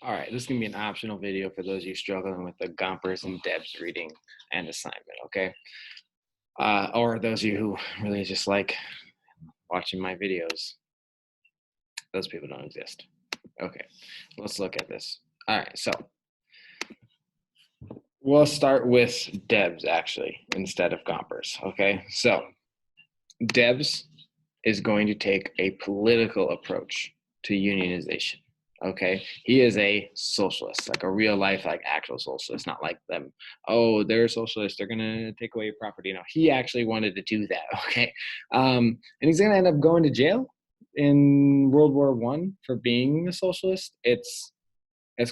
All right, this is gonna be an optional video for those of you struggling with the Gompers and Debs reading and assignment, okay? Or those of you who really just like watching my videos. Those people don't exist. Okay, let's look at this. All right, so we'll start with Debs actually instead of Gompers, okay? So Debs is going to take a political approach to unionization. Okay, he is a socialist, like a real life, like actual socialist, not like them. Oh, they're socialists. They're gonna take away your property. No, he actually wanted to do that. Okay, and he's gonna end up going to jail in World War I for being a socialist. It's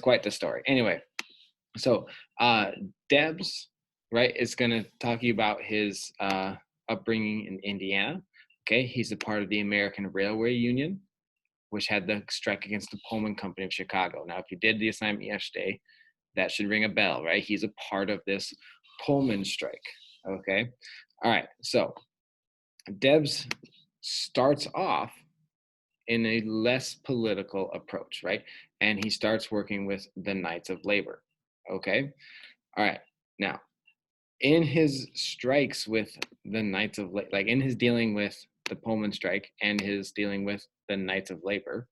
quite the story. Anyway, so Debs, right, is gonna talk to you about his upbringing in Indiana. Okay, he's a part of the American Railway Union, which had the strike against the Pullman Company of Chicago. Now, if you did the assignment yesterday, that should ring a bell, right? He's a part of this Pullman strike. Okay. All right. So Debs starts off in a less political approach, right? And he starts working with the Knights of Labor. Okay. All right. Now, in his strikes with the Knights of like in his dealing with the Pullman strike and his dealing with the Knights of Labor,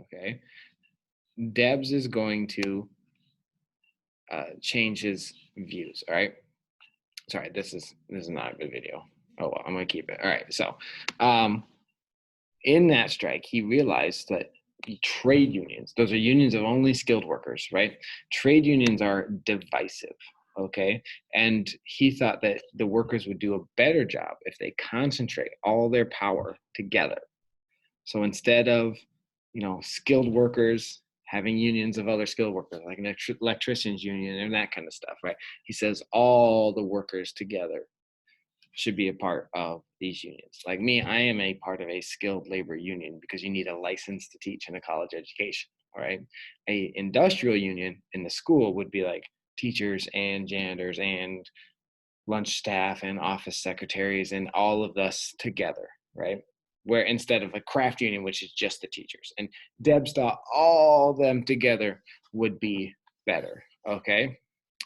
okay, Debs is going to change his views. All right. Sorry, this is not a good video. Oh well, I'm gonna keep it. All right. So, in that strike, he realized that trade unions, those are unions of only skilled workers, right? Trade unions are divisive. Okay. And he thought that the workers would do a better job if they concentrate all their power together. So instead of, skilled workers having unions of other skilled workers, like an electrician's union and that kind of stuff, right? He says all the workers together should be a part of these unions. Like me, I am a part of a skilled labor union because you need a license to teach in a college education. All right. A industrial union in the school would be like teachers and janitors and lunch staff and office secretaries and all of us together, right? Where instead of a craft union, which is just the teachers. And Debs thought all them together would be better. Okay.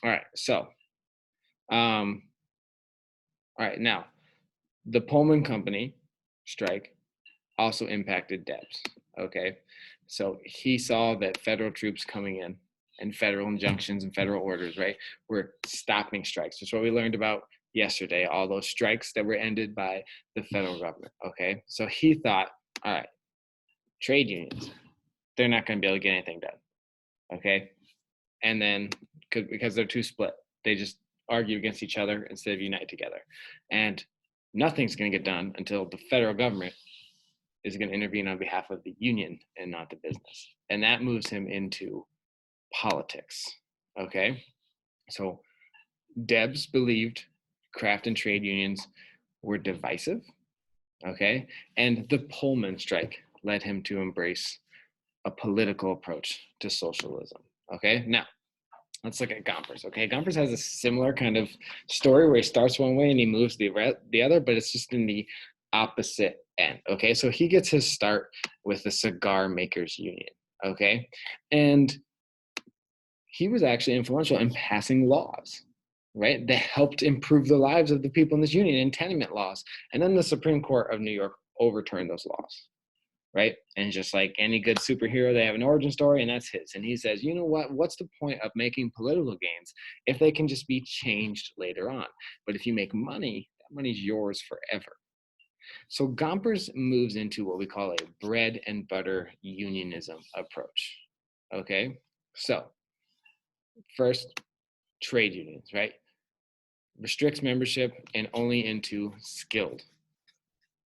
All right. So, um, all right. Now, the Pullman Company strike also impacted Debs. Okay. So he saw that federal troops coming in and federal injunctions and federal orders, right, were stopping strikes. That's what we learned about yesterday, all those strikes that were ended by the federal government. Okay. So he thought, all right, trade unions, they're not going to be able to get anything done. Okay. And then because they're too split, they just argue against each other instead of unite together. And nothing's going to get done until the federal government is going to intervene on behalf of the union and not the business. And that moves him into politics. Okay. So Debs believed craft and trade unions were divisive. Okay. And the Pullman strike led him to embrace a political approach to socialism. Okay. Now, let's look at Gompers. Okay. Gompers has a similar kind of story where he starts one way and he moves the other, but it's just in the opposite end. Okay. So he gets his start with the Cigar Makers Union. Okay. And he was actually influential in passing laws, right, that helped improve the lives of the people in this union and tenement laws. And then the Supreme Court of New York overturned those laws, right? And just like any good superhero, they have an origin story, and that's his. And he says, you know what? What's the point of making political gains if they can just be changed later on? But if you make money, that money's yours forever. So Gompers moves into what we call a bread and butter unionism approach. Okay, so first, trade unions, right? Restricts membership and only into skilled.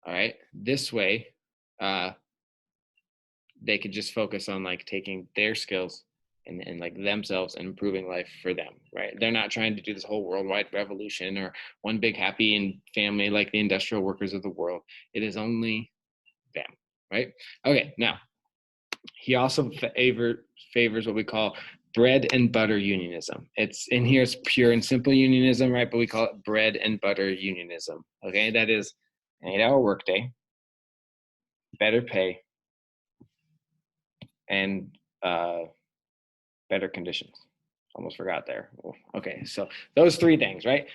All right, this way, they could just focus on like taking their skills and like themselves and improving life for them, right? They're not trying to do this whole worldwide revolution or one big happy and family like the industrial workers of the world. It is only them, right? Okay, now he also favors what we call bread and butter unionism. It's in here, it's pure and simple unionism, right? But we call it bread and butter unionism. Okay, that is an 8-hour workday, better pay, and better conditions. Almost forgot there. Okay, so those three things, right?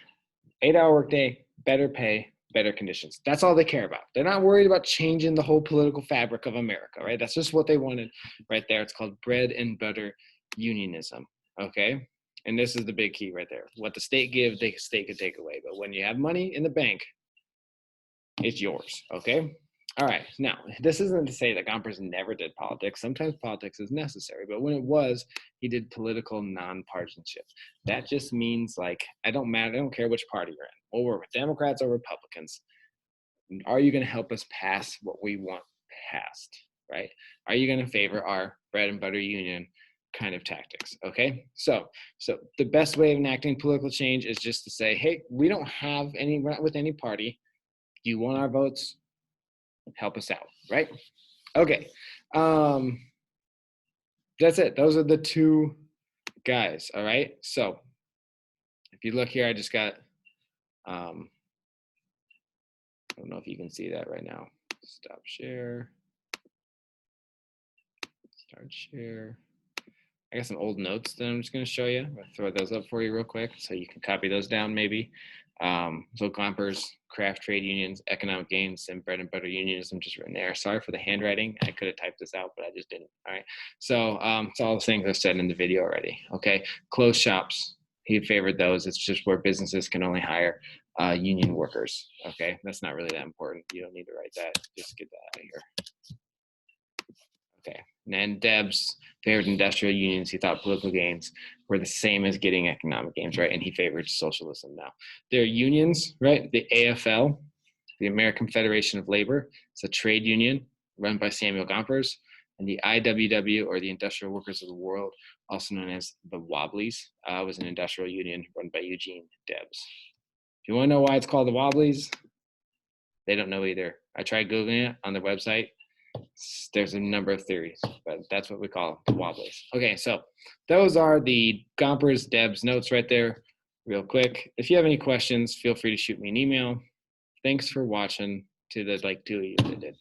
8-hour workday, better pay, better conditions. That's all they care about. They're not worried about changing the whole political fabric of America, right? That's just what they wanted right there. It's called bread and butter unionism, okay? And this is the big key right there. What the state gives, the state can take away. But when you have money in the bank, it's yours, okay? All right, now, this isn't to say that Gompers never did politics. Sometimes politics is necessary, but when it was, he did political nonpartisanship. That just means, like, I don't care which party you're in. We'll work with Democrats or Republicans. Are you going to help us pass what we want passed, right? Are you going to favor our bread and butter union kind of tactics, okay? So the best way of enacting political change is just to say, hey, we're not with any party. Do you want our votes? Help us out, right? Okay. That's it. Those are the two guys, all right? So if you look here, I just got, I don't know if you can see that right now. Stop share. Start share. I got some old notes that I'm just going to show you. I'll throw those up for you real quick so you can copy those down maybe. So Gompers, craft trade unions, economic gains, and bread and butter unionism just written there. Sorry for the handwriting. I could have typed this out, but I just didn't. All right. So it's all the things I said in the video already. Okay. Closed shops. He favored those. It's just where businesses can only hire union workers. Okay. That's not really that important. You don't need to write that. Just get that out of here. Okay. And then Debs favored industrial unions. He thought political gains were the same as getting economic gains, right? And he favored socialism now. There are unions, right? The AFL, the American Federation of Labor, it's a trade union run by Samuel Gompers, and the IWW, or the Industrial Workers of the World, also known as the Wobblies, was an industrial union run by Eugene Debs. If you want to know why it's called the Wobblies, they don't know either. I tried Googling it on their website. There's a number of theories, but that's what we call the Wobblies. Okay, so those are the Gompers Debs notes right there, real quick. If you have any questions, feel free to shoot me an email. Thanks for watching to the 2 of you that did.